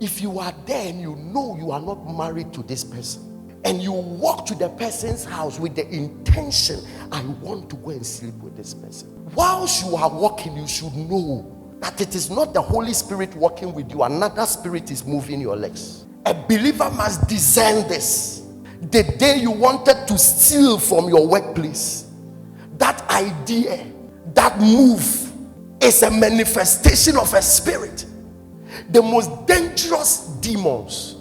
If you are there and you know you are not married to this person, and you walk to the person's house with the intention, I want to go and sleep with this person. Whilst you are walking, you should know that it is not the Holy Spirit walking with you. Another spirit is moving your legs. A believer must discern this. The day you wanted to steal from your workplace, that idea, that move is a manifestation of a spirit. The most dangerous demons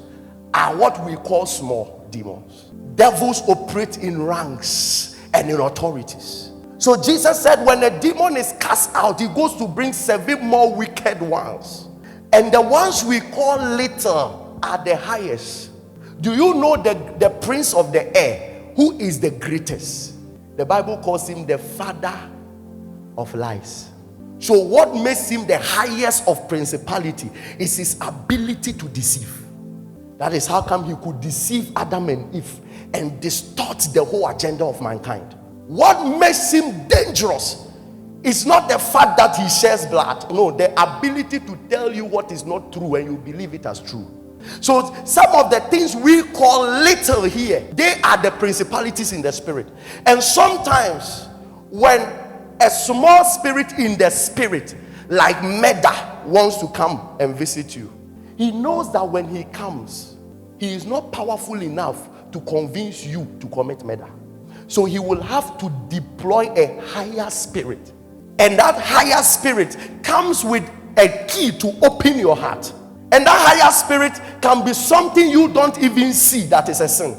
are what we call small demons. Devils operate in ranks and in authorities. So Jesus said when a demon is cast out, he goes to bring 7 more wicked ones. And the ones we call little are the highest. Do you know the prince of the air, who is the greatest? The Bible calls him the father of lies. So what makes him the highest of principality is his ability to deceive. That is how come he could deceive Adam and Eve and distort the whole agenda of mankind. What makes him dangerous is not the fact that he shares blood. No, the ability to tell you what is not true and you believe it as true. So some of the things we call little here, they are the principalities in the spirit. And sometimes when a small spirit in the spirit, like Meda, wants to come and visit you, he knows that when he comes, he is not powerful enough to convince you to commit murder. So he will have to deploy a higher spirit. And that higher spirit comes with a key to open your heart. And that higher spirit can be something you don't even see that is a sin.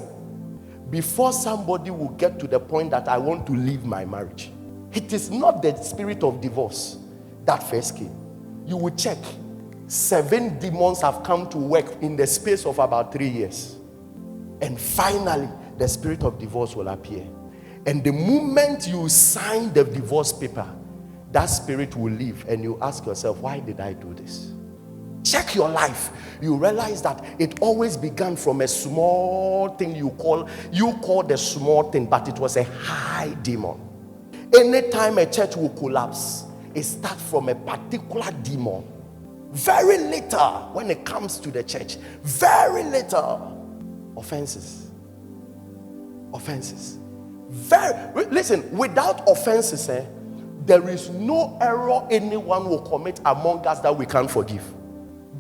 Before somebody will get to the point that I want to leave my marriage, it is not the spirit of divorce that first came. You will check. 7 demons have come to work in the space of about 3 years. And finally, the spirit of divorce will appear. And the moment you sign the divorce paper, that spirit will leave. And you ask yourself, why did I do this? Check your life. You realize that it always began from a small thing you call the small thing, but it was a high demon. Anytime a church will collapse, it starts from a particular demon. Very little when it comes to the church. Very little. Offenses. Listen, without offenses, there is no error anyone will commit among us that we can't forgive.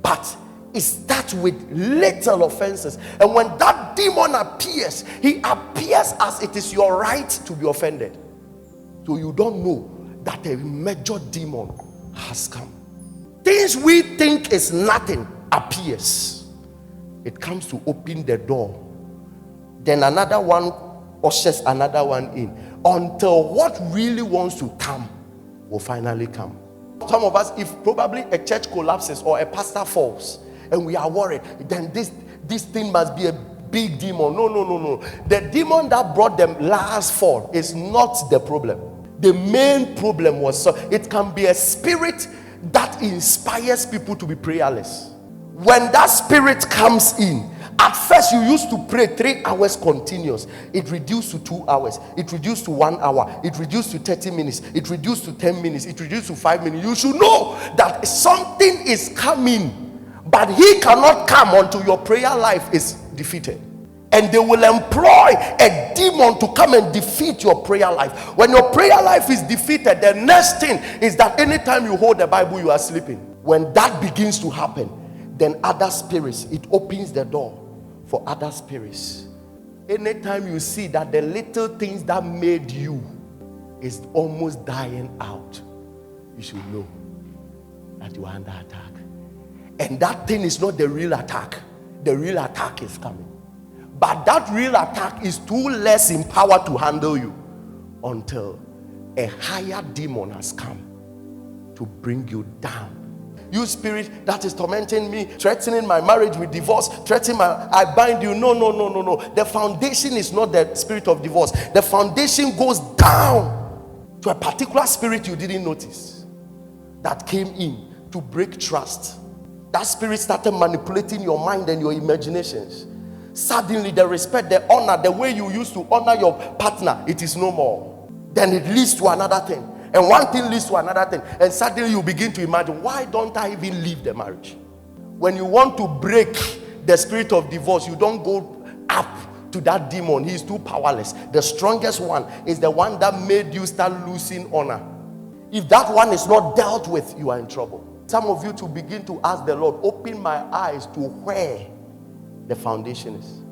But it starts with little offenses. And when that demon appears, he appears as it is your right to be offended. So you don't know that a major demon has come. Things we think is nothing appears. It comes to open the door. Then another one ushers another one in. Until what really wants to come will finally come. Some of us, if probably a church collapses or a pastor falls and we are worried, then this thing must be a big demon. No. The demon that brought them last fall is not the problem. The main problem was, it can be a spirit that inspires people to be prayerless. When that spirit comes in, at first you used to pray 3 hours continuous. It reduced to 2 hours. It reduced to 1 hour. It reduced to 30 minutes. It reduced to 10 minutes. It reduced to 5 minutes. You should know that something is coming, but he cannot come until your prayer life is defeated. And they will employ a demon to come and defeat your prayer life. When your prayer life is defeated, the next thing is that anytime you hold the Bible, you are sleeping. When that begins to happen, then other spirits, it opens the door for other spirits. Anytime you see that the little things that made you is almost dying out, you should know that you are under attack. And that thing is not the real attack. The real attack is coming. But that real attack is too less in power to handle you until a higher demon has come to bring you down. You spirit that is tormenting me, threatening my marriage with divorce, I bind you. No. The foundation is not the spirit of divorce. The foundation goes down to a particular spirit you didn't notice that came in to break trust. That spirit started manipulating your mind and your imaginations. Suddenly the respect, the honor, the way you used to honor your partner, it is no more. Then it leads to another thing. And one thing leads to another thing. And suddenly you begin to imagine, why don't I even leave the marriage? When you want to break the spirit of divorce, you don't go up to that demon. He is too powerless. The strongest one is the one that made you start losing honor. If that one is not dealt with, you are in trouble. Some of you to begin to ask the Lord, open my eyes to where the foundation is.